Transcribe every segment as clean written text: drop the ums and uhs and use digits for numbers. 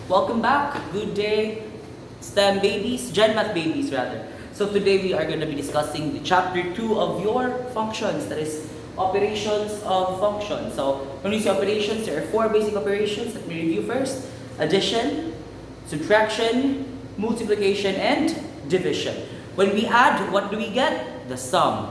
Welcome back. Good day, STEM babies, Gen Math babies rather. So today we are going to be discussing the chapter 2 of your functions, that is operations of functions. So when we say operations, there are 4 basic operations. Let me review first. Addition, subtraction, multiplication, and division. When we add, what do we get? The sum.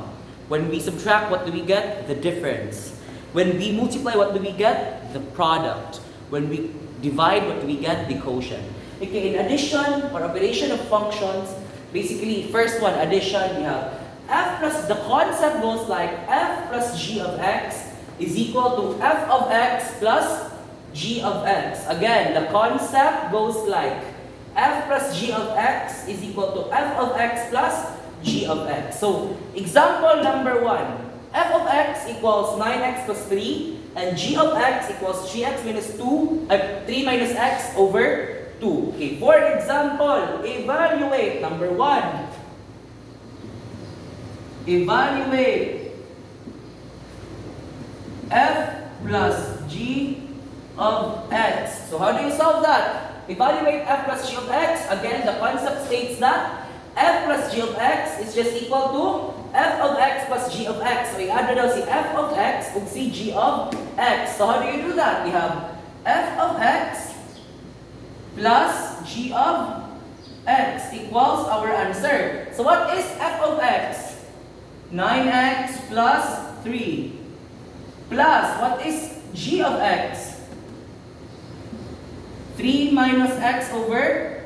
When we subtract, what do we get? The difference. When we multiply, what do we get? The product. When we divide, what do we get? The quotient. Okay, in addition or operation of functions, basically, first one, addition, we have f plus, the concept goes like f plus g of x is equal to f of x plus g of x. Again, the concept goes like f plus g of x is equal to f of x plus g of x. So, example number 1. F of x equals 9x plus 3 and g of x equals 3x minus 2, 3 minus x over 2. Okay, for example, evaluate number 1. Evaluate f plus g of x. So how do you solve that? Evaluate f plus g of x. Again, the concept states that f plus g of x is just equal to f of x plus g of x. So, i-add na daw si f of x ug si g of x. So, how do you do that? We have f of x plus g of x equals our answer. So, what is f of x? 9x plus 3 plus, what is g of x? 3 minus x over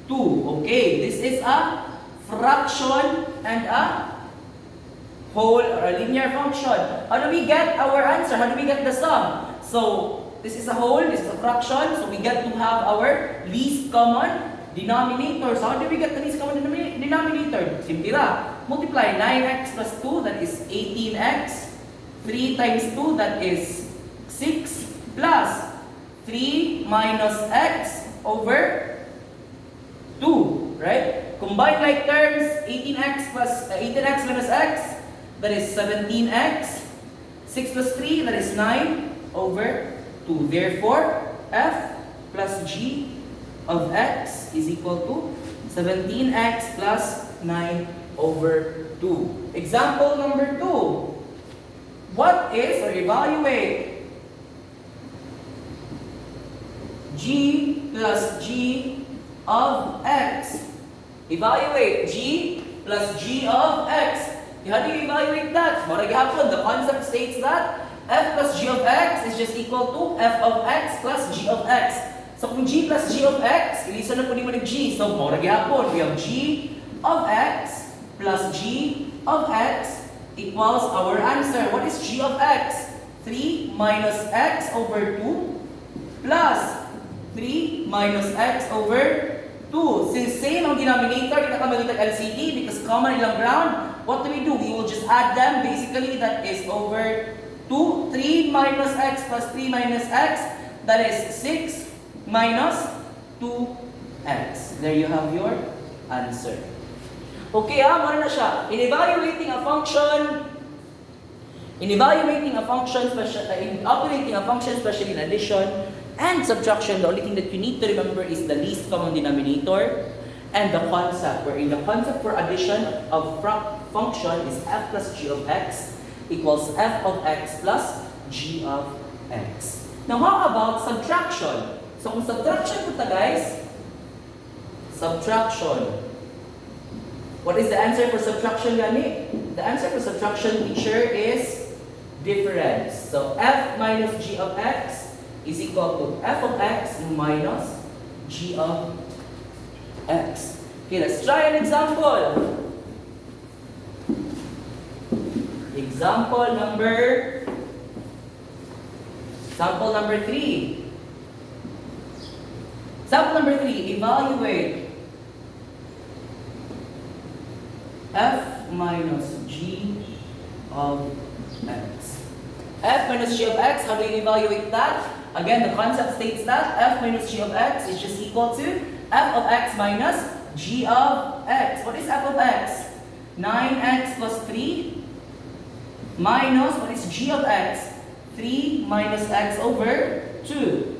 2. Okay, this is a fraction and a whole or a linear function. How do we get our answer? How do we get the sum? So, this is a whole, this is a fraction, so we get to have our least common denominator. So, how do we get the least common denominator? Simple ra. Multiply 9x plus 2, that is 18x. 3 times 2, that is 6, plus 3 minus x over 2, right? Combine like terms, 18x minus x, that is 17x. 6 plus 3, that is 9 over 2. Therefore, f plus g of x is equal to 17x plus 9 over 2. Example number 2. What is, or evaluate, g plus g of x. Evaluate g plus g of x. How do you evaluate that? Mara gihapon, the concept states that f plus g of x is just equal to f of x plus g of x. So kung g plus g of x, ilisan na po ni mo ng g. So mara gihapon, we have g of x plus g of x equals our answer. What is g of x? 3 minus x over 2 plus 3 minus x over 2. Since same ang denominator, kita ka magiging LCD because common ilang ground. What do? We will just add them. Basically, that is over 2. 3 minus x plus 3 minus x. That is 6 minus 2x. There you have your answer. Okay, muna na siya. In operating a function, especially in addition and subtraction, the only thing that you need to remember is the least common denominator and the concept, wherein the concept for addition of function is f plus g of x equals f of x plus g of x. Now, how about subtraction? So, kung subtraction po guys, subtraction. What is the answer for subtraction, Gani? The answer for subtraction, teacher, is difference. So, f minus g of x is equal to f of x minus g of x. Okay, let's try an example. Example number 3. Example number 3, evaluate f minus g of x. F minus g of x, how do you evaluate that? Again, the concept states that f minus g of x is just equal to f of x minus g of x. What is f of x? 9x plus 3 minus, what is g of x? 3 minus x over 2.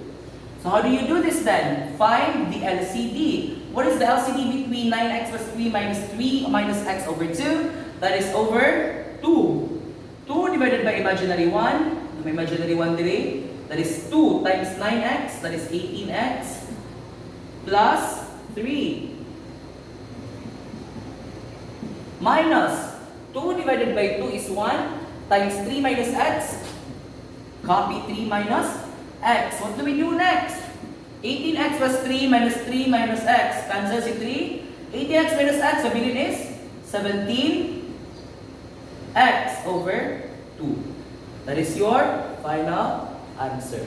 So how do you do this then? Find the LCD. What is the LCD between 9x plus 3 minus 3 minus x over 2? That is over 2. 2 divided by imaginary 1. May imaginary 1 dire. That is 2 times 9x. That is 18x. Plus 3. Minus 2 divided by 2 is 1. Times 3 minus x. Copy 3 minus x. What do we do next? 18x plus 3 minus 3 minus x. Cancel si 3. 18x minus x, sabihin is 17x over 2. That is your final answer.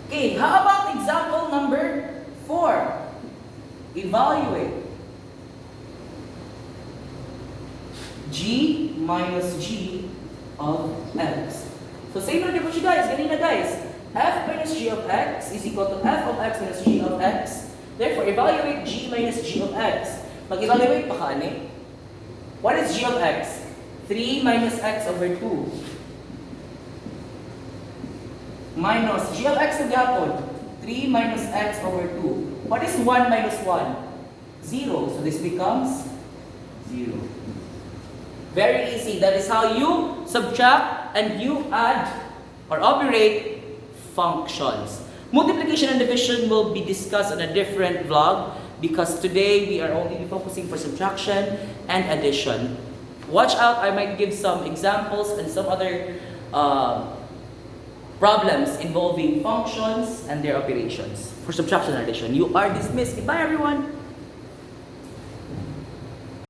Okay, how about example number 4? Evaluate g minus g of x. So same na po siya guys, ganina guys. F minus g of x is equal to f of x minus g of x. Therefore, evaluate g minus g of x. Mag-evaluate pa ka, ani? What is g of x? 3 minus x over 2. Minus g of x na gapon. 3 minus x over 2. What is 1 minus 1? 0. So this becomes 0. Very easy. That is how you subtract and you add or operate functions. Multiplication and division will be discussed in a different vlog because today we are only focusing for subtraction and addition. Watch out, I might give some examples and some other problems involving functions and their operations for subtraction and addition. You are dismissed. Goodbye everyone!